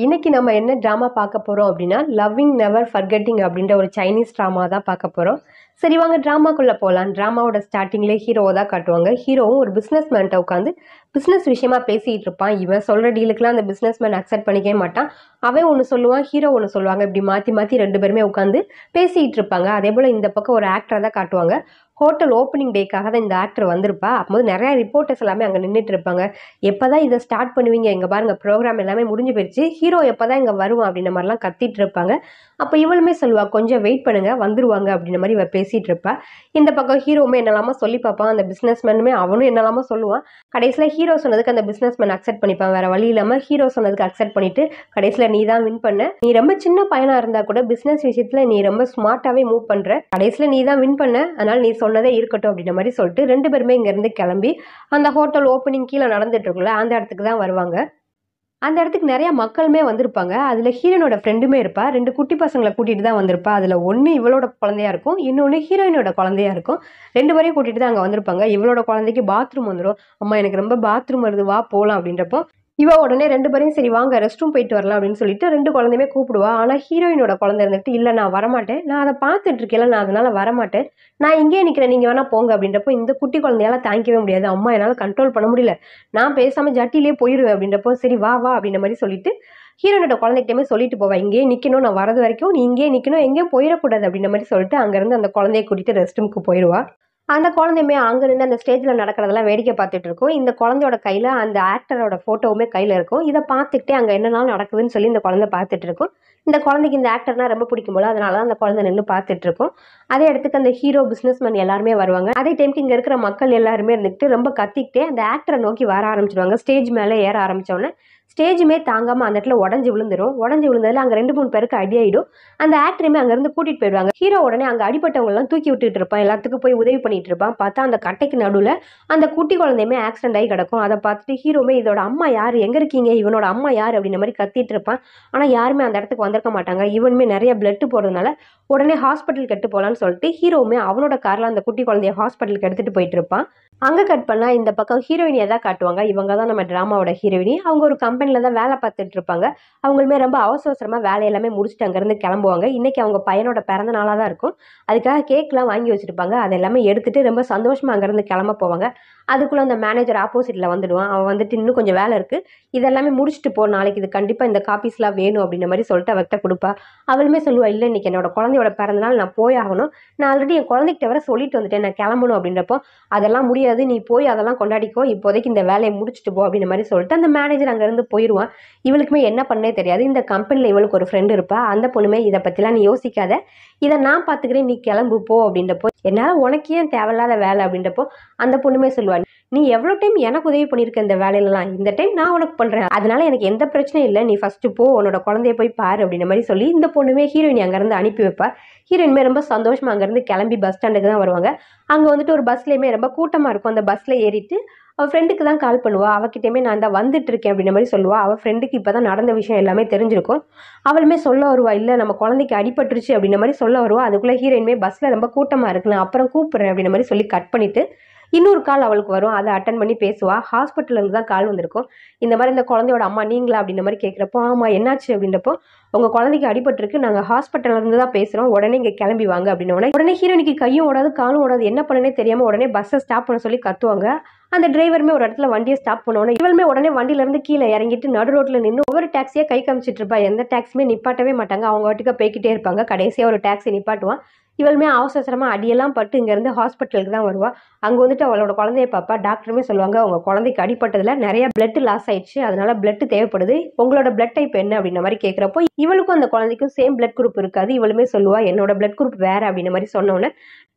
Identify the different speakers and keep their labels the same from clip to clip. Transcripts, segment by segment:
Speaker 1: இன்னைக்கு நம்ம என்ன ட்ராமா பார்க்க போறோம் அப்படின்னா, லவ்விங் நெவர் ஃபர்கெட்டிங் அப்படின்ற ஒரு சைனீஸ் ட்ராமா தான் பார்க்க போறோம். சரி வாங்க ட்ராமாக்குள்ள போலாம். ட்ராமாவோட ஸ்டார்ட்டிங்லேயே ஹீரோவை தான் காட்டுவாங்க. ஹீரோவும் ஒரு பிசினஸ் மேன்ட்ட உட்காந்து பிசினஸ் விஷயமா பேசிட்டு இருப்பான். இவன் சொல்ற டீலுக்குலாம் அந்த பிசினஸ் மேன் அக்செப்ட் பண்ணிக்கவே மாட்டான். அவன் ஒன்று சொல்லுவான், ஹீரோ ஒன்று சொல்லுவாங்க. இப்படி மாற்றி மாற்றி ரெண்டு பேருமே உட்காந்து பேசிட்டு இருப்பாங்க. அதே போல் இந்த பக்கம் ஒரு ஆக்டரை தான் காட்டுவாங்க. ஹோட்டல் ஓப்பனிங் டேக்காக தான் இந்த ஆக்டர் வந்திருப்பா. அப்போது நிறைய ரிப்போர்ட்டர்ஸ் எல்லாமே அங்கே நின்றுட்டு இருப்பாங்க. எப்போதான் இதை ஸ்டார்ட் பண்ணுவீங்க, இங்கே பாருங்க ப்ரோக்ராம் எல்லாமே முடிஞ்சு போயிடுச்சு, ஹீரோ எப்போதான் இங்கே வருவான் அப்படின்ற மாதிரிலாம் கத்திட்டு இருப்பாங்க. அப்போ இவளுமே சொல்லுவா, கொஞ்சம் வெயிட் பண்ணுங்க வந்துருவாங்க அப்படின்ற மாதிரி இவ பேசிட்டு இருப்பா. இந்த பக்கம் ஹீரோவுமே என்னெல்லாமோ சொல்லி பார்ப்பான். அந்த பிஸ்னஸ் மேனுமே அவனும் என்னெல்லாமோ சொல்லுவான். கடைசியில் ஹீரோ சொன்னதுக்கு அந்த பிஸ்னஸ் மேன் அக்செப்ட் பண்ணிப்பான். வேற வழி இல்லாமல் ஹீரோ சொன்னதுக்கு அக்செப்ட் பண்ணிட்டு கடைசியில் நீ தான் வின் பண்ண, நீ ரொம்ப சின்ன பையனா இருந்தா கூட பிஸ்னஸ் விஷயத்துல நீ ரொம்ப ஸ்மார்ட்டாவே மூவ் பண்ற, கடைசியில் நீ தான் வின் பண்ண, அதனால நீ சொன்னதே இருக்கட்டும் அப்படின்ற மாதிரி சொல்லிட்டு ரெண்டு பேருமே இங்க இருந்து கிளம்பி அந்த ஹோட்டல் ஓப்பனிங் கீழே நடந்துட்டு இருக்குல்ல அந்த இடத்துக்கு தான் வருவாங்க. அந்த இடத்துக்கு நிறைய மக்களுமே வந்திருப்பாங்க. அதுல ஹீரோனோட ஃப்ரெண்டுமே இருப்பா. ரெண்டு குட்டி பசங்களை கூட்டிட்டு தான் வந்திருப்பா. அதுல ஒன்னு இவளோட குழந்தையா இருக்கும், இன்னொன்னு ஹீரோயினோட குழந்தையா இருக்கும். ரெண்டு பேரையும் கூட்டிட்டு தான் அங்க வந்திருப்பாங்க. இவளோட குழந்தைக்கு பாத்ரூம் வந்துடும். அம்மா எனக்கு ரொம்ப பாத்ரூம் வருது, வா போலாம் அப்படின்றப்போ இவ உடனே ரெண்டு பேரையும் சரி வாங்க ரெஸ்ட் ரூம் போயிட்டு வரலாம் அப்படின்னு சொல்லிட்டு ரெண்டு குழந்தையுமே கூப்பிடுவா. ஆனா ஹீரோயினோட குழந்தை இருந்துட்டு இல்ல நான் வரமாட்டேன், நான் அதை பார்த்துட்டு இருக்கேன், நான் அதனால வரமாட்டேன், நான் இங்கே நிக்கிறேன், நீங்க வேணா போங்க அப்படின்றப்போ இந்த குட்டி குழந்தையால தாங்கிக்கவே முடியாது. அம்மா என்னால கண்ட்ரோல் பண்ண முடியல, நான் பேசாம ஜட்டிலே போயிருவேன் அப்படின்றப்போ சரி வா வா அப்படின்ற மாதிரி சொல்லிட்டு ஹீரோனோட குழந்தைகிட்டமே சொல்லிட்டு போவா, இங்கேயே நிக்கணும், நான் வரது வரைக்கும் நீ இங்கேயே நிக்கணும், எங்கேயும் போயிடக்கூடாது அப்படின்ற மாதிரி சொல்லிட்டு அங்கிருந்து அந்த குழந்தைய கூட்டிட்டு ரெஸ்ட் ரூமுக்கு போயிடுவா. அந்த குழந்தையுமே அங்க நின்று அந்த ஸ்டேஜ்ல நடக்கிறதெல்லாம் வேடிக்கை பார்த்துட்டு இருக்கும். இந்த குழந்தையோட கையில அந்த ஆக்டரோட போட்டோவுமே கையில இருக்கும். இதை பார்த்துக்கிட்டே அங்க என்னெல்லாம் நடக்குதுன்னு சொல்லி இந்த குழந்தை பார்த்துட்டு இருக்கும். இந்த குழந்தைக்கு இந்த ஆக்டர்னா ரொம்ப பிடிக்கும் போல, அதனால அந்த குழந்தை நின்று பார்த்துட்டு இருக்கும். அதே இடத்துக்கு அந்த ஹீரோ பிசினஸ் மேன் எல்லாருமே வருவாங்க. அதே டைமுக்கு இங்க இருக்கிற மக்கள் எல்லாருமே இருந்துட்டு ரொம்ப கத்திக்கிட்டே அந்த ஆக்டரை நோக்கி வர ஆரம்பிச்சிருவாங்க. ஸ்டேஜ் மேலே ஏற ஆரம்பிச்சோன்னே ஸ்டேஜுமே தாங்காம அந்த இடத்துல உடஞ்சி விழுந்துரும். உடஞ்சி விழுந்ததுல அங்க ரெண்டு மூணு பேருக்கு அடி ஆயிடும். அந்த ஆக்டருமே அங்க இருந்து கூட்டிட்டு போயிடுவாங்க. ஹீரோ உடனே அங்க அடிப்பட்டவங்க எல்லாம் தூக்கி விட்டுட்டு இருப்பான், எல்லாத்துக்கும் போய் உதவி பண்ணிட்டு இருப்பான். பார்த்தா அந்த கட்டைக்கு நடுவுல அந்த குட்டி குழந்தையுமே ஆக்சிடென்ட் ஆகி கிடக்கும். அதை பார்த்துட்டு ஹீரோமே இதோட அம்மா யாரு, எங்க இருக்கீங்க, இவனோட அம்மா யாரு அப்படின்ற மாதிரி கத்திட்டு இருப்பான். ஆனா யாருமே அந்த இடத்துக்கு வந்திருக்க மாட்டாங்க. இவனுமே நிறைய பிளட் போடுறதுனால உடனே ஹாஸ்பிட்டல் கெட்டு போலான்னு சொல்லிட்டு ஹீரோவுமே அவனோட கார்ல அந்த குட்டி குழந்தைய ஹாஸ்பிட்டலுக்கு எடுத்துட்டு போயிட்டு இருப்பான். அங்க கட் பண்ணா இந்த பக்கம் ஹீரோயினியை தான் காட்டுவாங்க. இவங்க தான் நம்ம டிராமாவோட ஹீரோயினி. அவங்க ஒரு கம்பெனில தான் வேலை பார்த்துட்டு இருப்பாங்க. அவங்களுமே ரொம்ப அவசர அவசரமா வேலை எல்லாமே முடிச்சுட்டு அங்கிருந்து கிளம்புவாங்க. இன்னைக்கு அவங்க பையனோட பிறந்த நாளா தான் இருக்கும். அதுக்காக கேக்லாம் வாங்கி வச்சிருப்பாங்க. அது எல்லாமே எடுத்துட்டு ரொம்ப சந்தோஷமா அங்கிருந்து கிளம்ப போவாங்க. அதுக்குள்ள அந்த மேனேஜர் ஆப்போசிட்ல வந்துடுவான். அவன் வந்துட்டு இன்னும் கொஞ்சம் வேலை இருக்கு, இதெல்லாமே முடிச்சுட்டு போ, நாளைக்கு இது கண்டிப்பா இந்த காப்பீஸ்லாம் வேணும் அப்படின்ற மாதிரி சொல்லிட்டு அவர்கிட்ட கொடுப்பா. அவளுமே சொல்லுவா, இல்லை இன்னைக்கு என்னோட குழந்தையோட பிறந்த நாள், நான் போய் ஆகணும், நான் ஆல்ரெடி என் குழந்தைகிட்ட வர சொல்லிட்டு வந்துட்டேன், நான் கிளம்பணும் அப்படின்றப்போ அதெல்லாம் முடியாது, நீ போய் அதெல்லாம் கொண்டாடிக்கோ, இப்போதைக்கு இந்த வேலையை முடிச்சுட்டு போ அப்படின்ற மாதிரி சொல்லிட்டு அந்த மேனேஜர் அங்கேருந்து போயிடுவான். இவளுக்குமே என்ன பண்ணே தெரியாது. இந்த கம்பெனியில் இவளுக்கு ஒரு ஃப்ரெண்டு இருப்பா. அந்த பொண்ணுமே இதை பற்றிலாம் நீ யோசிக்காத, இதை நான் பார்த்துக்கிறேன், நீ கிளம்பு போ அப்படின்றப்போ என்னால் உனக்கு ஏன் தேவையில்லாத வேலை அப்படின்றப்போ அந்த பொண்ணுமே சொல்லுவா, நீ எவ்வளோ டைம் எனக்கு உதவி பண்ணியிருக்க இந்த வேலையிலலாம், இந்த டைம் நான் உனக்கு பண்ணுறேன், அதனால எனக்கு எந்த பிரச்சனையும் இல்லை, நீ ஃபர்ஸ்ட் போ, உன்னோட குழந்தைய போய் பாரு அப்படின்ற மாதிரி சொல்லி இந்த பொண்ணுமே ஹீரோயினி அங்கேருந்து அனுப்பி வைப்பா. ஹீரோயின்மே ரொம்ப சந்தோஷமா அங்கேருந்து கிளம்பி பஸ் ஸ்டாண்டுக்கு தான் வருவாங்க. அங்கே வந்துட்டு ஒரு பஸ்லேயுமே ரொம்ப கூட்டமாக இருக்கும். அந்த பஸ்ஸில் ஏறிட்டு அவள் ஃப்ரெண்டுக்கு தான் கால் பண்ணுவா. அவகிட்டயுமே நான் தான் வந்துட்டு இருக்கேன் அப்படின்ற மாதிரி சொல்லுவா. அவள் ஃப்ரெண்டுக்கு இப்போ தான் நடந்த விஷயம் எல்லாமே தெரிஞ்சிருக்கும். அவளுமே சொல்ல வருவா, இல்லை நம்ம குழந்தைக்கு அடிபட்டுருச்சு அப்படின்ற மாதிரி சொல்ல வருவா. அதுக்குள்ளே ஹீரோயின்மே பஸ்ஸில் ரொம்ப கூட்டமாக இருக்குன்னு அப்புறம் கூப்பிட்றேன் அப்படின்ற மாதிரி சொல்லி கட் பண்ணிட்டு இன்னொரு கால் அவளுக்கு வரும். அதை அட்டன் பண்ணி பேசுவா. ஹாஸ்பிட்டல்ல இருந்து தான் கால் வந்திருக்கும். இந்த மாதிரி இந்த குழந்தையோட அம்மா நீங்களா அப்படின்ற மாதிரி கேட்குறப்போ ஆமா என்னாச்சு அப்படின்றப்போ உங்க குழந்தைக்கு அடிபட்டிருக்கு, நாங்க ஹாஸ்பிட்டல்ல இருந்து தான் பேசுறோம், உடனே இங்க கிளம்பி வாங்க அப்படின்ன உடனே ஹீரோனிக்கு கையும் ஓடாது காலும் ஓடாது, என்ன பண்ணனே தெரியாம உடனே பஸ்ஸை ஸ்டாப் பண்ண சொல்லி கத்துவாங்க. அந்த டிரைவருமே ஒரு இடத்துல வண்டியை ஸ்டாப் பண்ணோன்னே இவளுமே உடனே வண்டியில இருந்து கீழே இறங்கிட்டு நடு ரோட்ல நின்று ஒவ்வொரு டாக்ஸியா கை காமிச்சிட்டு இருப்பா. எந்த டாக்ஸியுமே நிப்பாட்டவே மாட்டாங்க, அவங்க வாட்டுக்கு போய்கிட்டே இருப்பாங்க. கடைசியா ஒரு டாக்ஸி நிப்பாட்டுவான். இவளுமே அவசரமா அடியெல்லாம் பட்டு இங்கேருந்து ஹாஸ்பிட்டலுக்கு தான் வருவா. அங்கே வந்துட்டு அவளோட குழந்தைய பாப்பா. டாக்டருமே சொல்லுவாங்க, உங்கள் குழந்தைக்கு அடிப்பட்டதில் நிறைய பிளட் லாஸ் ஆயிடுச்சு, அதனால பிளட் தேவைப்படுது, உங்களோட பிளட் டைப் என்ன அப்படின்ற மாதிரி கேட்குறப்போ இவளுக்கும் அந்த குழந்தைக்கும் சேம் பிளட் குரூப் இருக்காது. இவளுமே சொல்லுவா, என்னோட பிளட் குரூப் வேற அப்படின்ற மாதிரி சொன்னோன்னே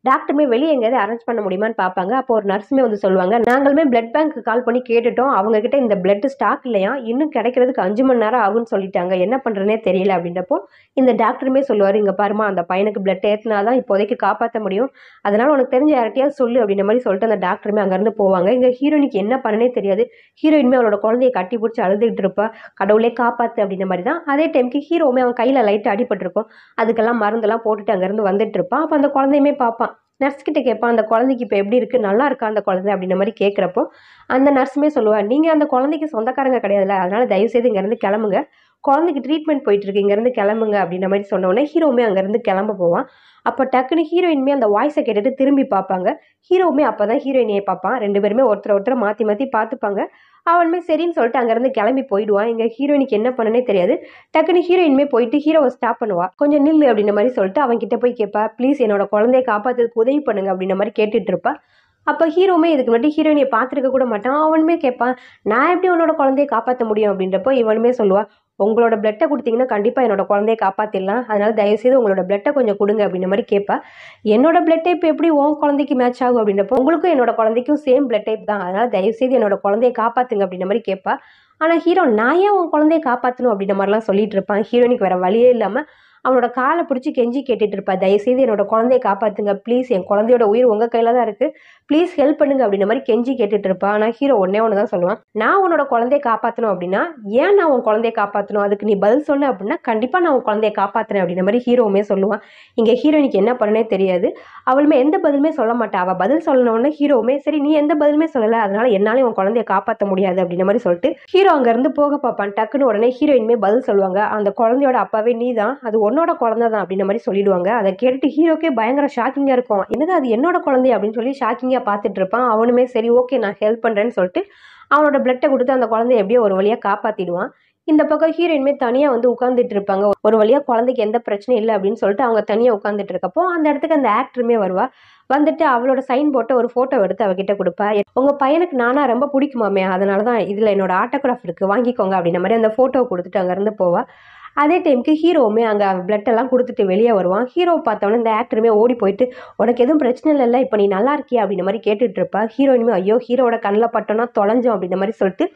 Speaker 1: டாக்டருமே வெளியே எங்கேயாவது அரேஞ்ச் பண்ண முடியுமான்னு பார்ப்பாங்க. அப்போ ஒரு நர்ஸுமே வந்து சொல்லுவாங்க, நாங்களுமே பிளட் பேங்க் கால் பண்ணி கேட்டுட்டோம், அவங்க கிட்ட இந்த பிளட் ஸ்டாக் இல்லையா, இன்னும் கிடைக்கிறதுக்கு 5 மணி நேரம் ஆகும்னு சொல்லிட்டாங்க, என்ன பண்றதுனே தெரியல அப்படின்றப்போ இந்த டாக்டருமே சொல்லுவார், இங்க பாருமா அந்த பையனுக்கு பிளட் ஏற்றினாதான் இப்போதைக்கு காப்பாற்ற முடியும், அதனால உனக்கு தெரிஞ்ச யார்கிட்டயாவது சொல்லு அப்படின்ற மாதிரி சொல்லிட்டு அந்த டாக்டருமே அங்கேருந்து போவாங்க. இங்க ஹீரோயினுக்கு என்ன பண்ணனே தெரியாது. ஹீரோயினுமே அவளோட குழந்தையை கட்டி பிடிச்சி அழுதுகிட்டு இருப்பா, கடவுளே காப்பாத்து அப்படின்ற மாதிரி தான். அதே டைமுக்கு ஹீரோவுமே அவன் கையில லைட் அடிபட்டிருக்கும், அதுக்கெல்லாம் மருந்தெல்லாம் போட்டுட்டு அங்கேருந்து வந்துட்டு இருப்பான். அப்போ அந்த குழந்தையுமே பார்ப்பான். நர்ஸ் கிட்ட கேட்பான், அந்த குழந்தைக்கு இப்போ எப்படி இருக்கு, நல்லா இருக்கா அந்த குழந்தை அப்படின்ற மாதிரி கேட்குறப்போ அந்த நர்ஸுமே சொல்லுவா, நீங்க அந்த குழந்தைக்கு சொந்தக்காரங்க கிடையாதுல்ல, அதனால தயவு செய்து இங்கேருந்து கிளம்புங்க, குழந்தைக்கு ட்ரீட்மெண்ட் போயிட்டு இருக்கு, இங்கேருந்து கிளம்புங்க அப்படின்ற மாதிரி சொன்ன உடனே ஹீரோவுமே அங்கேருந்து கிளம்ப போவான். அப்போ டக்குன்னு ஹீரோயினுமே அந்த வாய்ஸை கேட்டுட்டு திரும்பி பார்ப்பாங்க. ஹீரோவுமே அப்பதான் ஹீரோயினியை பார்ப்பான். 2 பேருமே ஒருத்தர் மாற்றி மாற்றி பார்த்துப்பாங்க. அவனுமே சரின்னு சொல்லிட்டு அங்கேருந்து கிளம்பி போயிடுவான். இங்கே ஹீரோயினுக்கு என்ன பண்ணனே தெரியாது. டக்குன்னு ஹீரோயினுமே போயிட்டு ஹீரோவை ஸ்டாப் பண்ணுவா. கொஞ்சம் நில்லு அப்படின்ற மாதிரி சொல்லிட்டு அவன் கிட்ட போய் கேட்பா, ப்ளீஸ் என்னோட குழந்தைய காப்பாத்துறதுக்கு உதவி பண்ணுங்க அப்படின்ற மாதிரி கேட்டுட்டு இருப்பா. அப்போ ஹீரோவுமே இதுக்கு முன்னாடி ஹீரோயினியை பார்த்துருக்க கூட மாட்டான். அவனுமே கேட்பான், நான் எப்படி உன்னோட குழந்தைய காப்பாற்ற முடியும் அப்படின்றப்போ இவனுமே சொல்லுவா, உங்களோட பிளட்டை கொடுத்தீங்கன்னா கண்டிப்பாக என்னோட குழந்தைய காப்பாற்றிடலாம், அதனால தயவுசெய்து உங்களோட பிளட்டை கொஞ்சம் கொடுங்க அப்படின்ற மாதிரி கேட்பா. என்னோட பிளட் டைப் எப்படி உன் குழந்தைக்கு மேட்ச் ஆகும் அப்படின்றப்போ உங்களுக்கும் என்னோட குழந்தைக்கும் சேம் பிளட் டைப் தான், அதனால தயவுசெய்து என்னோட குழந்தைய காப்பாற்றுங்க அப்படின்ற மாதிரி கேட்பா. ஆனால் ஹீரோ நான் ஏன் உன் குழந்தைய காப்பாற்றணும் அப்படின்ற மாதிரிலாம் சொல்லிட்டு இருப்பான். ஹீரோயினுக்கு வேற வழியே இல்லாமல் அவனோட காலை பிடிச்சி கெஞ்சி கேட்டுட்டு இருப்பா, தயவுசெய்து என்னோட குழந்தைய காப்பாற்றுங்க ப்ளீஸ், என் குழந்தையோட உயிர் உங்கள் கையில் தான் இருக்குது, ப்ளீஸ் ஹெல்ப் பண்ணுங்க அப்படின்ற மாதிரி கெஞ்சி கேட்டுட்டு இருப்பா. ஆனால் ஹீரோ ஒன்னே ஒன்று தான் சொல்லுவான், நான் உன்னோட குழந்தைய காப்பாற்றணும் அப்படின்னா ஏன் நான் உன் குழந்தைய காப்பாற்றணும், அதுக்கு நீ பதில் சொன்ன அப்படின்னா கண்டிப்பாக நான் உன் குழந்தைய காப்பாற்றுறேன் அப்படின்ற மாதிரி ஹீரோவுமே சொல்லுவான். இங்கே ஹீரோயினுக்கு என்ன பண்ணனே தெரியாது. அவளுமே எந்த பதிலுமே சொல்ல மாட்டா. அவள் பதில் சொல்லணும்னு ஹீரோவுமே சரி நீ எந்த பதிலுமே சொல்லலை, அதனால என்னாலே உன் குழந்தைய காப்பாற்ற முடியாது அப்படின்ற மாதிரி சொல்லிட்டு ஹீரோ அங்கேருந்து போக பார்ப்பான். டக்குன்னு உடனே ஹீரோயினுமே பதில் சொல்லுவாங்க, அந்த குழந்தையோட அப்பாவே நீ தான், அது உன்னோட குழந்தை தான் அப்படின்ற மாதிரி சொல்லிடுவாங்க. அதை கேட்டுட்டு ஹீரோக்கே பயங்கர ஷாக்கிங்காக இருக்கும். என்னது அது என்னோட குழந்தை அப்படின்னு சொல்லி ஷாக்கிங்காக பார்த்துட்டு இருப்பான். அவனுமே சரி ஓகே நான் ஹெல்ப் பண்ணுறேன்னு சொல்லிட்டு அவனோட பிளட்டை கொடுத்து அந்த குழந்தைய எப்படியோ ஒரு வழியாக காப்பாற்றிடுவான். இந்த பக்கம் ஹீரோயின்மே தனியாக வந்து உட்காந்துட்டு இருப்பாங்க. ஒரு வழியாக குழந்தைக்கு எந்த பிரச்சனையும் இல்லை அப்படின்னு சொல்லிட்டு அவங்க தனியாக உட்காந்துட்டு இருக்கப்போ அந்த இடத்துக்கு அந்த ஆக்டருமே வருவா. வந்துட்டு அவளோட சைன் போட்டு ஒரு ஃபோட்டோ எடுத்து அவகிட்ட கொடுப்பா. உங்கள் பையனுக்கு நானா ரொம்ப பிடிக்குமாமே, அதனால தான் இதில் என்னோட ஆட்டோகிராஃப் இருக்குது வாங்கிக்கோங்க அப்படின்ற மாதிரி அந்த ஃபோட்டோவை கொடுத்துட்டு அங்கேருந்து போவா. அதே டைமுக்கு ஹீரோவுமே அங்கே பிளட் எல்லாம் கொடுத்துட்டு வெளியே வருவான். ஹீரோவை பார்த்தவொடனே இந்த ஆக்டருமே ஓடி போயிட்டு உனக்கு எதுவும் பிரச்சனை இல்லைல்ல, இப்போ நீ நல்லா இருக்கியா அப்படின்ற மாதிரி கேட்டுட்டு இருப்பா. ஹீரோயினுமே ஐயோ ஹீரோவோட கண்ணில் பட்டோன்னா தொலைஞ்சோம் அப்படின்ற மாதிரி சொல்லிட்டு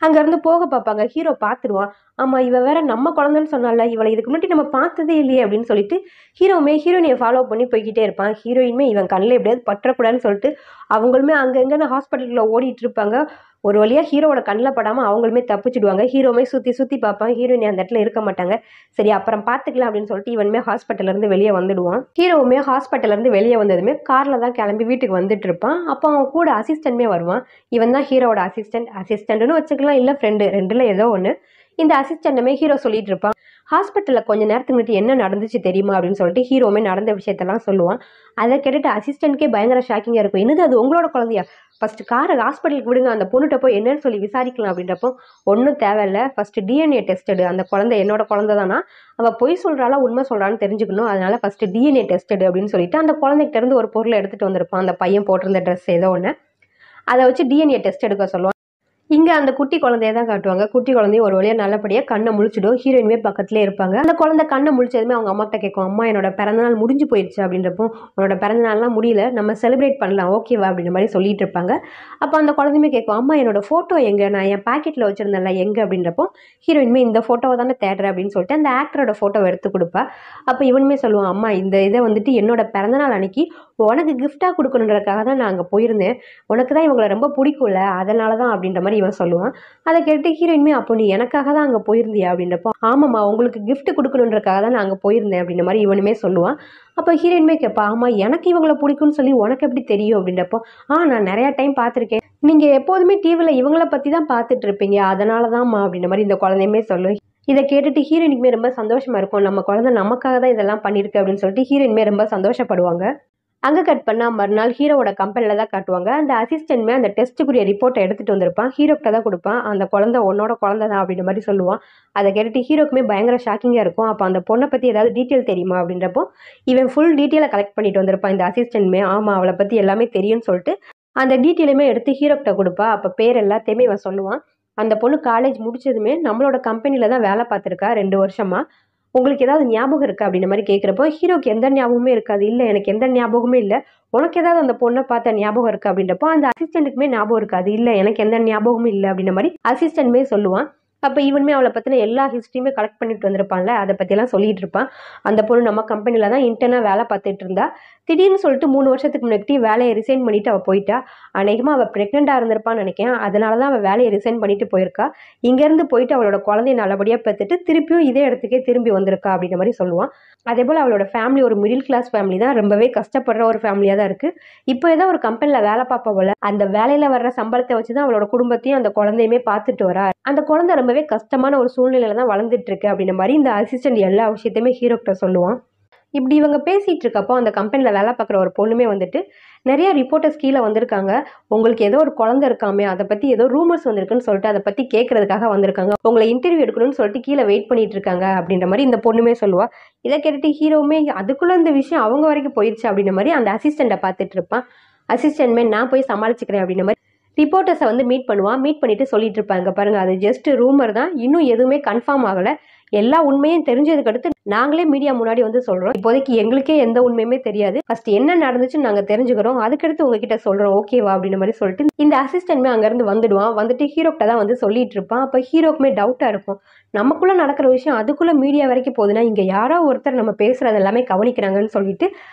Speaker 1: அங்கேருந்து போக பார்ப்பாங்க. ஹீரோ பார்த்துருவான். ஆமாம் இவ வேற நம்ம குழந்தைன்னு சொன்னால, இவளை இதுக்கு முன்னாடி நம்ம பார்த்ததே இல்லையே அப்படின்னு சொல்லிட்டு ஹீரோவுமே ஹீரோயினியை ஃபாலோ பண்ணி போய்கிட்டே இருப்பான். ஹீரோயினுமே இவன் கண்ணில் எப்படியாவது பற்றக்கூடாதுன்னு சொல்லிட்டு அவங்களுமே அங்கங்கன்னு ஹாஸ்பிட்டலுக்குள்ள ஓடிட்டு இருப்பாங்க. ஒரு வழியாக ஹீரோவோட கண்ணில் படாமல் அவங்களுமே தப்பிச்சிடுவாங்க. ஹீரோவுமே சுற்றி சுற்றி பார்ப்பான். ஹீரோயின் அந்த இடத்துல இருக்க மாட்டாங்க. சரி அப்புறம் பார்த்துக்கலாம் அப்படின்னு சொல்லிட்டு இவனுமே ஹாஸ்பிட்டல்லேருந்து வெளியே வந்துடுவான். ஹீரோவுமே ஹாஸ்பிட்டல்லேருந்து வெளியே வந்ததுமே காரில் தான் கிளம்பி வீட்டுக்கு வந்துட்டு இருப்பான். அப்போ அவன் கூட அசிஸ்டன்ட்மே வருவான். இவன் தான் ஹீரோவோட அசிஸ்டன்ட்னு வச்சுக்கலாம், இல்லை ஃப்ரெண்டு, ரெண்டில் ஏதோ ஒன்று. இந்த அசிஸ்டன்ட்டுமே ஹீரோ சொல்லிட்டு இருப்பான், ஹாஸ்பிட்டலில் கொஞ்ச நேரத்துக்கு முன்னாடி என்ன நடந்துச்சு தெரியுமா அப்படின்னு சொல்லிட்டு ஹீரோவுமே நடந்த விஷயத்தெல்லாம் சொல்லுவான். அதை கேட்டுட்டு அசிஸ்டன்ட்கே பயங்கர ஷாக்கிங்காக இருக்கும். என்னது அது உங்களோட குழந்தையா, ஃபர்ஸ்ட் காரை ஹாஸ்பிட்டலுக்கு விடுங்க, அந்த பொண்ணுகிட்ட போய் என்னன்னு சொல்லி விசாரிக்கலாம் அப்படின்றப்போ ஒன்றும் தேவையில்லை, ஃபர்ஸ்ட் டிஎன்ஏ டெஸ்ட் எடு, அந்த குழந்தை என்னோட குழந்தை தானா, அவள் பொய் சொல்கிறாளா உண்மை சொல்கிறான்னு தெரிஞ்சுக்கணும், அதனால ஃபர்ஸ்ட் டிஎன்ஏ டெஸ்ட் எடு அப்படின்னு சொல்லிட்டு அந்த குழந்தைகிட்ட இருந்து ஒரு பொருளை எடுத்துகிட்டு வந்திருப்பான். அந்த பையன் போட்டிருந்த ட்ரெஸ் ஏதோ ஒன்று, அதை வச்சு டிஎன்ஏ டெஸ்ட் எடுக்க சொல்லுவான். இங்கே அந்த குட்டி குழந்தைய தான் காட்டுவாங்க. குட்டி குழந்தைய ஒரு வழியாக நல்லபடியாக கண்ணை முழிச்சிடும். ஹீரோயின்மே பக்கத்துலேயே இருப்பாங்க. அந்த குழந்தை கண்ணை முழிச்சதுமே அவங்க அம்மா கிட்ட கேட்கும், அம்மா என்னோட பிறந்தநாள் முடிஞ்சு போயிடுச்சு அப்படின்றப்போ உன்னோட பிறந்தநாள்லாம் முடியல, நம்ம செலிப்ரேட் பண்ணலாம் ஓகேவா அப்படின்ற மாதிரி சொல்லிட்டு இருப்பாங்க. அப்போ அந்த குழந்தையுமே கேட்கும், அம்மா என்னோட ஃபோட்டோ எங்கே, நான் என் பேக்கெட்டில் வச்சுருந்தேன்ல எங்கே அப்படின்றப்போ ஹீரோயின்மே இந்த ஃபோட்டோவை தானே தேடுறேன் அப்படின்னு சொல்லிட்டு அந்த ஆக்டரோட ஃபோட்டோவை எடுத்து கொடுப்பா. அப்போ இவனுமே சொல்லுவான், அம்மா இந்த இதை வந்துட்டு என்னோட பிறந்தநாள் அன்னைக்கு உனக்கு கிஃப்டாக கொடுக்கணுன்றதுக்காக தான் நான் அங்கே போயிருந்தேன், உனக்கு தான் இவங்களை ரொம்ப பிடிக்கும்ல அதனால தான் அப்படின்ற மாதிரி இவன் சொல்லுவான். அதை கேட்டு ஹீரோயின்மே அப்போ நீ எனக்காக தான் அங்கே போயிருந்தியா அப்படின்றப்போ ஆமாம்மா உங்களுக்கு கிஃப்ட் கொடுக்கணுன்றக்காக தான் நான் அங்கே போயிருந்தேன் அப்படின்ற மாதிரி இவனுமே சொல்லுவான். அப்போ ஹீரோயின்மே கேட்பா, ஆமாம் எனக்கு இவங்களை பிடிக்கும்னு சொல்லி உனக்கு எப்படி தெரியும் அப்படின்றப்போ நான் நிறையா டைம் பார்த்துருக்கேன், நீங்கள் எப்போதுமே டிவியில் இவங்களை பற்றி தான் பார்த்துட்டு இருப்பீங்க அதனால தான்மா அப்படின்ற மாதிரி இந்த குழந்தையுமே சொல்லும். இதை கேட்டுட்டு ஹீரோயினுக்குமே ரொம்ப சந்தோஷமா இருக்கும், நம்ம குழந்தை நமக்காக தான் இதெல்லாம் பண்ணியிருக்கு அப்படின்னு சொல்லிட்டு ஹீரோயின்மே ரொம்ப சந்தோஷப்படுவாங்க. அங்கே கட் பண்ணால் மறுநாள் ஹீரோவோட கம்பெனியில் தான் காட்டுவாங்க. அந்த அசிஸ்டன்ட்மே அந்த டெஸ்ட்டுக்குரிய ரிப்போர்ட்டை எடுத்துகிட்டு வந்திருப்பான். ஹீரோக்கிட்ட தான் கொடுப்பான். அந்த குழந்தை உன்னோட குழந்தை தான் அப்படின்ற மாதிரி சொல்லுவான். அதை கேட்டுட்டு ஹீரோக்குமே பயங்கர ஷாக்கிங்காக இருக்கும். அப்போ அந்த பொண்ணை பற்றி ஏதாவது டீட்டெயில் தெரியுமா அப்படின்றப்போ இவன் ஃபுல் டீட்டெயிலை கலெக்ட் பண்ணிட்டு வந்திருப்பான். இந்த அசிஸ்டன்ட்மே ஆமாம் அவளை பற்றி எல்லாமே தெரியும்னு சொல்லிட்டு அந்த டீட்டெயிலுமே எடுத்து ஹீரோக்கிட்ட கொடுப்பா. அப்போ பேர் எல்லாத்தையுமே இவன் சொல்லுவான். அந்த பொண்ணு காலேஜ் முடிச்சதுமே நம்மளோட கம்பெனியில் தான் வேலை பார்த்துருக்கா 2 வருஷமா, உங்களுக்கு ஏதாவது ஞாபகம் இருக்கா அப்படின்ற மாதிரி கேட்குறப்போ ஹீரோக்கு எந்த ஞாபகமே இருக்காது. இல்லை எனக்கு எந்த ஞாபகமே இல்லை, உனக்கு ஏதாவது அந்த பொண்ணை பார்த்த ஞாபகம் இருக்கா அப்படின்றப்போ அந்த அசிஸ்டண்ட்டுக்குமே ஞாபகம் இருக்காது. இல்லை எனக்கு எந்த ஞாபகமும் இல்லை அப்படின்ற மாதிரி அசிஸ்டன்ட்மே சொல்லுவான். அப்போ இவனுமே அவளை பற்றின எல்லா ஹிஸ்ட்ரியுமே கலெக்ட் பண்ணிட்டு வந்திருப்பான்ல, அதை பற்றியெல்லாம் சொல்லிட்டு இருப்பான். அந்த பொண்ணு நம்ம கம்பெனியில் தான் இன்டர்னாக வேலை பார்த்துட்டு இருந்தா, திடீர்னு சொல்லிட்டு 3 வருஷத்துக்கு முன்னாடி வேலையை ரிசைன் பண்ணிட்டு அவள் போயிட்டா. அநேகமாக அவள் ப்ரெக்னெண்ட்டாக இருந்திருப்பான்னு நினைக்கிறேன், அதனால தான் அவள் வேலையை ரிசைன் பண்ணிட்டு போயிருக்கா. இங்கேருந்து போயிட்டு அவளோட குழந்தைய நல்லபடியாக பெற்றுட்டு திருப்பியும் இதே இடத்துக்கே திரும்பி வந்திருக்கா அப்படின்ற மாதிரி சொல்லுவான். அதே போல் அவளோட ஃபேமிலி ஒரு மிடில் கிளாஸ் ஃபேமிலி தான், ரொம்பவே கஷ்டப்படுற ஒரு ஃபேமிலியாக தான் இருக்குது. இப்போ ஏதோ ஒரு கம்பெனியில் வேலை பார்ப்ப போல அந்த வேலையில் வர்ற சம்பளத்தை வச்சு தான் அவளோட குடும்பத்தையும் அந்த குழந்தையுமே பார்த்துட்டு வரா. அந்த குழந்தை ரொம்ப ரொம்பவே கஷ்டமான ஒரு சூழ்நிலையில தான் வளர்ந்துட்டு இருக்கு அப்படின்ற மாதிரி இந்த அசிஸ்டன்ட் எல்லா விஷயத்தையுமே ஹீரோ கிட்ட சொல்லுவான். இப்படி இவங்க பேசிட்டு இருக்கப்போ அந்த கம்பெனியில் வேலை பார்க்குற ஒரு பொண்ணுமே வந்துட்டு நிறைய ரிப்போர்ட்டர்ஸ் கீழே வந்திருக்காங்க. உங்களுக்கு ஏதோ ஒரு குழந்தை இருக்காமே, அதை பற்றி ஏதோ ரூமர்ஸ் வந்திருக்குன்னு சொல்லிட்டு அதை பற்றி கேட்கறதுக்காக வந்திருக்காங்க. உங்களை இன்டர்வியூ எடுக்கணும்னு சொல்லிட்டு கீழே வெயிட் பண்ணிட்டு இருக்காங்க அப்படின்ற மாதிரி இந்த பொண்ணுமே சொல்லுவா. இதை கேட்டுட்டு ஹீரோவுமே அதுக்குள்ள இந்த விஷயம் அவங்க வரைக்கும் போயிடுச்சு அப்படின்ற மாதிரி அந்த அசிஸ்டண்ட்டை பார்த்துட்டு இருப்பான். அசிஸ்டன்ட்மே நான் போய் சமாளிச்சுக்கிறேன் அப்படின்ற மாதிரி ரிப்போர்ட்டர்ஸை வந்து மீட் பண்ணுவான். மீட் பண்ணிட்டு சொல்லிட்டு இருப்பாங்க, பாருங்க அது ஜஸ்ட் ரூமர் தான், இன்னும் எதுவுமே கன்ஃபார்ம் ஆகலை. எல்லா உண்மையும் தெரிஞ்சதுக்கு அடுத்து நாங்களே மீடியா முன்னாடி வந்து சொல்றோம். இப்போதைக்கு எங்களுக்கே எந்த உண்மையுமே தெரியாது. ஃபர்ஸ்ட் என்ன நடந்துச்சுன்னு நாங்க தெரிஞ்சுக்கிறோம், அதுக்கடுத்து உங்ககிட்ட சொல்றோம், ஓகேவா அப்படின்ற மாதிரி சொல்லிட்டு இந்த அசிஸ்டன்ட்மே அங்க இருந்து வந்துடுவான். வந்துட்டு ஹீரோக்கிட்ட தான் வந்து சொல்லிட்டு இருப்பான். அப்ப ஹீரோக்குமே டவுட்டா இருக்கும், நமக்குள்ள நடக்கிற விஷயம் அதுக்குள்ள மீடியா வரைக்கும் போகுதுன்னா இங்க யாரோ ஒருத்தர் நம்ம பேசுறது எல்லாமே கவனிக்கிறாங்கன்னு சொல்லிட்டு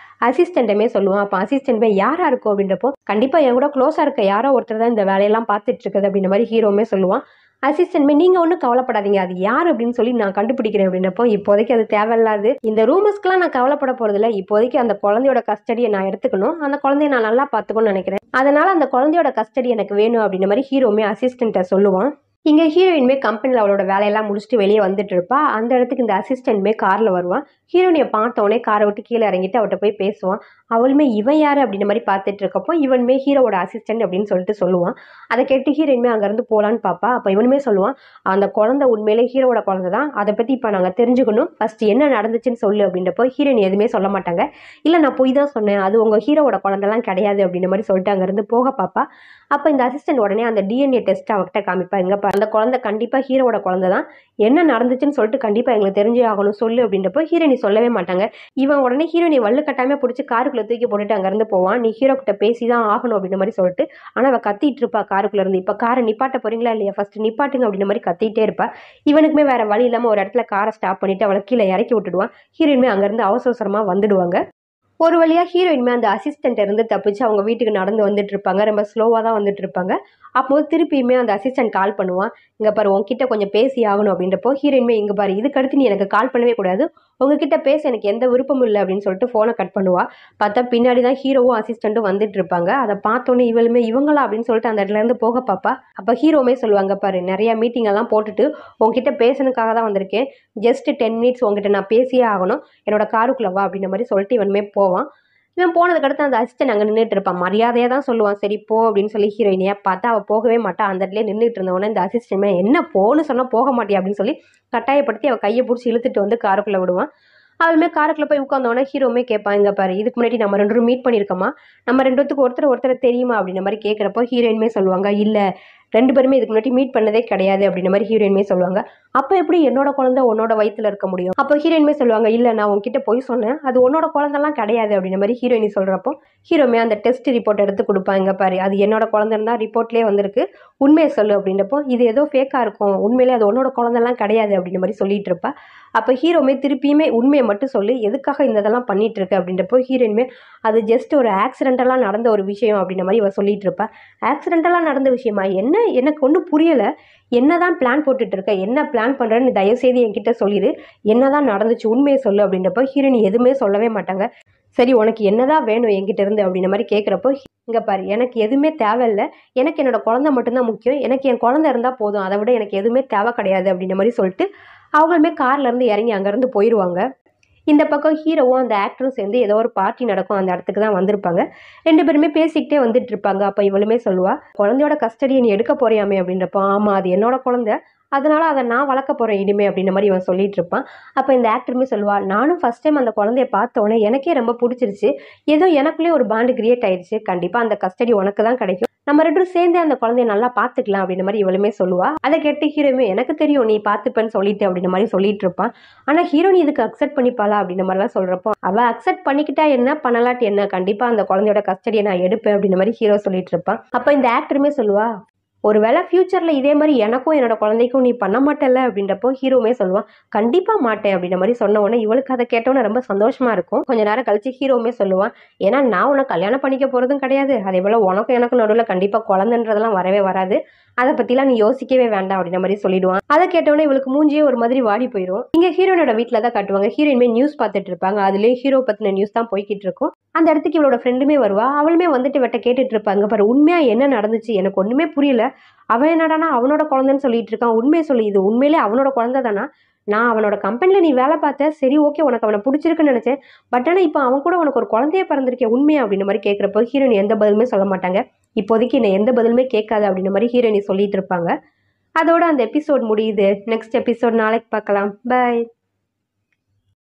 Speaker 1: அசிஸ்டன்ட்டுமே சொல்லுவான். அப்போ அசிஸ்டன்ட்மே யாரா இருக்கும் அப்படின்றப்போ கண்டிப்பா என் கூட க்ளோஸா இருக்க யாரோ ஒருத்தர் தான் இந்த வேலையெல்லாம் பார்த்துட்டு இருக்குது அப்படின்ற மாதிரி ஹீரோவுமே சொல்லுவான். அசிஸ்டன்ட்மே நீங்க ஒன்றும் கவலைப்படாதீங்க, அது யார் அப்படின்னு சொல்லி நான் கண்டுபிடிக்கிறேன் அப்படின்றப்போ இப்போதைக்கு அது தேவையில்லாது, இந்த ரூமர்ஸ்க்குலாம் நான் கவலைப்பட போறது இல்லை. இப்போதைக்கு அந்த குழந்தையோட கஸ்டடியை நான் எடுத்துக்கணும், அந்த குழந்தைய நான் நல்லா பார்த்துக்கணும்னு நினைக்கிறேன், அதனால அந்த குழந்தையோட கஸ்டடி எனக்கு வேணும் அப்படின்ற மாதிரி ஹீரோவுமே அசிஸ்டன்ட்டை சொல்லுவான். இங்க ஹீரோயின்மே கம்பெனியில் அவளோட வேலையெல்லாம் முடிச்சுட்டு வெளியே வந்துட்டு இருப்பா. அந்த இடத்துக்கு இந்த அசிஸ்டன்ட்மே கார்ல வருவான். ஹீரோயினை பார்த்தோன்னே காரை விட்டு கீழே இறங்கிட்டு அவட்ட போய் பேசுவான். அவளுமே இவன் யாரு அப்படின்ற மாதிரி பார்த்துட்டு இருக்கப்போ இவனுமே ஹீரோவோட அசிஸ்டன்ட் அப்படின்னு சொல்லிட்டு சொல்லுவான். அதை கேட்டு ஹீரோயின்மே அங்கேருந்து போகலான்னு பார்ப்பா. அப்போ இவனுமே சொல்லுவான், அந்த குழந்தை உண்மையிலே ஹீரோவோட குழந்தை தான், அதை பற்றி இப்போ நாங்கள் தெரிஞ்சுக்கணும், ஃபர்ஸ்ட் என்ன நடந்துச்சுன்னு சொல்லு அப்படின்றப்போ ஹீரோயின் எதுவுமே சொல்ல மாட்டாங்க. இல்லை நான் போய் தான் சொன்னேன், அது உங்கள் ஹீரோவோட குழந்தைலாம் கிடையாது அப்படின்ற மாதிரி சொல்லிட்டு அங்கேருந்து போக பார்ப்பா. அப்போ இந்த அசிஸ்டன்ட் உடனே அந்த டிஎன்ஏ டெஸ்ட் அவகிட்ட காமிப்பா. இங்கே அந்த குழந்தை கண்டிப்பாக ஹீரோவோட குழந்தை தான், என்ன நடந்துச்சுன்னு சொல்லிட்டு கண்டிப்பாக எங்களுக்கு தெரிஞ்சே ஆகணும் சொல்லு அப்படின்றப்போ ஹீரோயினி சொல்லவே மாட்டாங்க. இவன் உடனே ஹீரோயினி வள்ளு கட்டாயமே பிடிச்சி காருக்குள்ளே தூக்கி போட்டுட்டு அங்கேருந்து போவான். நீ ஹீரோ கிட்ட பேசி தான் ஆகணும் அப்படின்ற மாதிரி சொல்லிட்டு. ஆனால் அவள் கத்திட்டு இருப்பா காருக்குள்ள இருந்து, இப்போ காரை நிப்பாட்ட போறீங்களா இல்லையா, ஃபர்ஸ்ட் நிப்பாட்டுங்க அப்படின்ற மாதிரி கத்திட்டே இருப்பா. இவனுக்குமே வேற வழி இல்லாமல் ஒரு இடத்துல காரை ஸ்டாப் பண்ணிட்டு அவளை கீழே இறக்கி விட்டுடுவான். ஹீரோயின்மே அங்கேருந்து அவசர அவசரமாக வந்துடுவாங்க. ஒரு வழியாக ஹீரோயின்மே அந்த அசிஸ்டன்ட் இருந்து தப்பிச்சு அவங்க வீட்டுக்கு நடந்து வந்துட்டு இருப்பாங்க. ரொம்ப ஸ்லோவாக தான் வந்துட்டு இருப்பாங்க. அப்போது திருப்பியுமே அந்த அசிஸ்டன்ட் கால் பண்ணுவான். இங்கே பாரு உங்ககிட்ட கொஞ்சம் பேசி ஆகணும் அப்படின்றப்போ ஹீரோயின்மே இங்கே பாரு இதுக்கடுத்து நீ எனக்கு கால் பண்ணவே கூடாது, உங்ககிட்ட பேச எனக்கு எந்த விருப்பமும் இல்லை அப்படின்னு சொல்லிட்டு ஃபோனை கட் பண்ணுவா. பார்த்தா பின்னாடி தான் ஹீரோவும் அசிஸ்டண்ட்டும் வந்துட்டு இருப்பாங்க. அதை பார்த்தோன்னே இவளுமே இவங்களா அப்படின்னு சொல்லிட்டு அந்த இடத்துல இருந்து போக பார்ப்பா. அப்போ ஹீரோவுமே சொல்லுவாங்க, பாரு நிறைய மீட்டிங் எல்லாம் போட்டுட்டு உங்ககிட்ட பேசணுக்காக தான் வந்திருக்கேன், ஜஸ்ட் 10 மினிட்ஸ் உங்ககிட்ட நான் பேசியே ஆகணும், என்னோட காருக்குள்ள வா அப்படின்ற மாதிரி சொல்லிட்டு இவனுமே போவான். இவன் போனதுக்கு அடுத்து அந்த அசிஸ்டன்ட் அங்கே நின்றுட்டு இருப்பான். மரியாதையாக தான் சொல்லுவான், சரி போ அப்படின்னு சொல்லி ஹீரோயினியா பார்த்தா அவள் போகவே மாட்டான். அந்த இடத்துல நின்றுட்டு இருந்தவொடனே இந்த அசிஸ்டன்ட் என்ன போன்னு சொன்னால் போக மாட்டியா அப்படின்னு சொல்லி கட்டாயப்படுத்தி அவள் கையை பிடிச்சி இழுத்துட்டு வந்து காருக்குள்ளே விடுவான். அவளுமே காருக்குள்ளே போய் உட்காந்தோடனே ஹீரோவுமே கேட்பான், இங்கே பாரு இதுக்கு முன்னாடி நம்ம 2 பேரும் மீட் பண்ணியிருக்கோமா, நம்ம 2 பேத்துக்கு ஒருத்தர் தெரியுமா அப்படின்ற மாதிரி கேட்குறப்போ ஹீரோயின்மே சொல்லுவாங்க, இல்லை 2 பேருமே இதுக்கு முன்னாடி மீட் பண்ணதே கிடையாது அப்படின்ற மாதிரி ஹீரோயின்மே சொல்லுவாங்க. அப்போ எப்படி என்னோட குழந்தை உன்னோட வயிற்றுல இருக்க முடியும்? அப்போ ஹீரோயின்மே சொல்லுவாங்க, இல்லை நான் உங்ககிட்ட போய் சொன்னேன், அது உன்னோட குழந்தைலாம் கிடையாது அப்படின்ற மாதிரி ஹீரோயினி சொல்கிறப்போ ஹீரோமே அந்த டெஸ்ட் ரிப்போர்ட் எடுத்து கொடுப்பாங்க, பாரு அது என்னோட குழந்தைன்னு தான் ரிப்போர்ட்லேயே வந்திருக்கு, உண்மையை சொல்லு அப்படின்றப்போ இது ஏதோ ஃபேக்காக இருக்கும், உண்மையிலே அது உன்னோட குழந்தைலாம் கிடையாது அப்படின்ற மாதிரி சொல்லிட்டு இருப்பா. அப்போ ஹீரோமே திருப்பியுமே உண்மையை மட்டும் சொல்லி எதுக்காக இந்த இதெல்லாம் பண்ணிட்டு இருக்கு அப்படின்றப்போ ஹீரோயின்மே அது ஜஸ்ட் ஒரு ஆக்சிடென்டலாக நடந்த ஒரு விஷயம் அப்படின்ற மாதிரி இவ சொல்லிட்டு இருப்பா. ஆக்சிடென்டலாக நடந்த விஷயமா, என்ன எனக்கு ஒன்றும் புரியலை, என்னதான் பிளான் போட்டுட்டு இருக்க, என்ன பிளான் பண்ணுறேன்னு தயவுசெய்து என்கிட்ட சொல்லிடு, என்னதான் நடந்துச்சு உண்மையை சொல்லு அப்படின்றப்போ ஹீரோயின் எதுவுமே சொல்லவே மாட்டாங்க. சரி உனக்கு என்னதான் வேணும் என்கிட்ட இருந்து அப்படின்ற மாதிரி கேட்குறப்போ இங்கே பாரு எனக்கு எதுவுமே தேவையில்லை, எனக்கு என்னோட குழந்தை மட்டும்தான் முக்கியம், எனக்கு என் குழந்தை இருந்தால் போதும், அதை விட எனக்கு எதுவுமே தேவை கிடையாது அப்படின்ற மாதிரி சொல்லிட்டு அவங்களுமே கார்லேருந்து இறங்கி அங்கேருந்து போயிடுவாங்க. இந்த பக்கம் ஹீரோவும் அந்த ஆக்டரும் சேர்ந்து ஏதோ ஒரு பார்ட்டி நடக்கும், அந்த இடத்துக்கு தான் வந்திருப்பாங்க. 2 பேருமே பேசிக்கிட்டே வந்துட்டு இருப்பாங்க. அப்போ இவளுமே சொல்லுவா, குழந்தையோட கஸ்டடியை நீ எடுக்க போறியாமே அப்படின்றப்போ ஆமாம் அது என்னோட குழந்தை, அதனால அதை நான் வளர்க்க போகிறேன் இனிமே அப்படின்ற மாதிரி இவன் சொல்லிட்டு இருப்பான். அப்போ இந்த ஆக்டருமே சொல்லுவா, நானும் ஃபர்ஸ்ட் டைம் அந்த குழந்தைய பார்த்தோன்னே எனக்கே ரொம்ப பிடிச்சிருச்சு, ஏதோ எனக்குள்ளேயே ஒரு பாண்டு கிரியேட் ஆயிடுச்சு, கண்டிப்பாக அந்த கஸ்டடி உனக்கு தான் கிடைக்கும், நம்ம 2 பேரும் சேர்ந்தே அந்த குழந்தைய நல்லா பார்த்துக்கலாம் அப்படின்ற மாதிரி இவளுமே சொல்லுவா. அதை கேட்டு ஹீரோயுமே எனக்கு தெரியும் நீ பார்த்துப்பேன்னு சொல்லிட்டு அப்படின்ற மாதிரி சொல்லிட்டு இருப்பான். ஆனால் ஹீரோனி இதுக்கு அக்செப்ட் பண்ணிப்பாளா அப்படின்ற மாதிரிலாம் சொல்கிறப்போ அவள் அக்செப்ட் பண்ணிக்கிட்டா என்ன பண்ணலாட்டி என்ன, கண்டிப்பாக அந்த குழந்தையோட கஸ்டடியை நான் எடுப்பேன் அப்படின்ற மாதிரி ஹீரோ சொல்லிட்டு இருப்பான். அப்போ இந்த ஆக்டருமே சொல்லுவா, ஒருவேளை ஃபியூச்சரில் இதே மாதிரி எனக்கும் என்னோட குழந்தைக்கும் நீ பண்ண மாட்டேல்ல அப்படின்றப்போ ஹீரோவுமே சொல்லுவான், கண்டிப்பாக மாட்டேன் அப்படின்ற மாதிரி சொன்ன உடனே இவளுக்கு அதை கேட்டோன்னே ரொம்ப சந்தோஷமா இருக்கும். கொஞ்ச நேரம் கழிச்சு ஹீரோவுமே சொல்லுவான், ஏன்னா நான் உனக்கு கல்யாணம் பண்ணிக்க போகிறதும் கிடையாது, அதே போல் உனக்கும் எனக்கும் நடுவில் கண்டிப்பாக குழந்தைன்றதெல்லாம் வரவே வராது, அதை பற்றிலாம் நீ யோசிக்கவே வேண்டாம் அப்படின்ற மாதிரி சொல்லிடுவான். அதை கேட்டோன்னே இவளுக்கு மூஞ்சியே ஒரு மாதிரி வாடி போயிடும். இங்கே ஹீரோனோட வீட்டில் தான் காட்டுவாங்க. ஹீரோயின்மே நியூஸ் பார்த்துட்டு இருப்பாங்க. அதுலேயே ஹீரோ பற்றின நியூஸ் தான் போய்கிட்டு இருக்கும். அந்த இடத்துக்கு இவளோட ஃப்ரெண்டுமே வருவா. அவளுமே வந்துட்டு வெட்ட கேட்டுட்டு இருப்பாங்க, பாரு உண்மையாக என்ன நடந்துச்சு எனக்கு ஒன்றுமே புரியல, அவன் என்னடானா அவனோட குழந்தைன்னு சொல்லிட்டு இருக்கான், உண்மையை சொல்லி இது உண்மையிலே அவனோட குழந்தை தானா, நான் அவனோட கம்பெனியில் நீ வேலை பார்த்த, சரி ஓகே உனக்கு அவனை பிடிச்சிருக்குன்னு நினச்சேன், பட் ஆனால் இப்போ அவன் கூட உனக்கு ஒரு குழந்தைய பிறந்திருக்கேன் உண்மையா அப்படின்ற மாதிரி கேட்குறப்போ ஹீரோயின் எந்த பதிலுமே சொல்ல மாட்டாங்க. இப்போதைக்கு என்னை எந்த பதிலுமே கேட்காது அப்படின்ற மாதிரி ஹீரோயினி சொல்லிட்டு இருப்பாங்க. அதோட அந்த எபிசோட் முடியுது. நெக்ஸ்ட் எபிசோட் நாளைக்கு பார்க்கலாம். பை.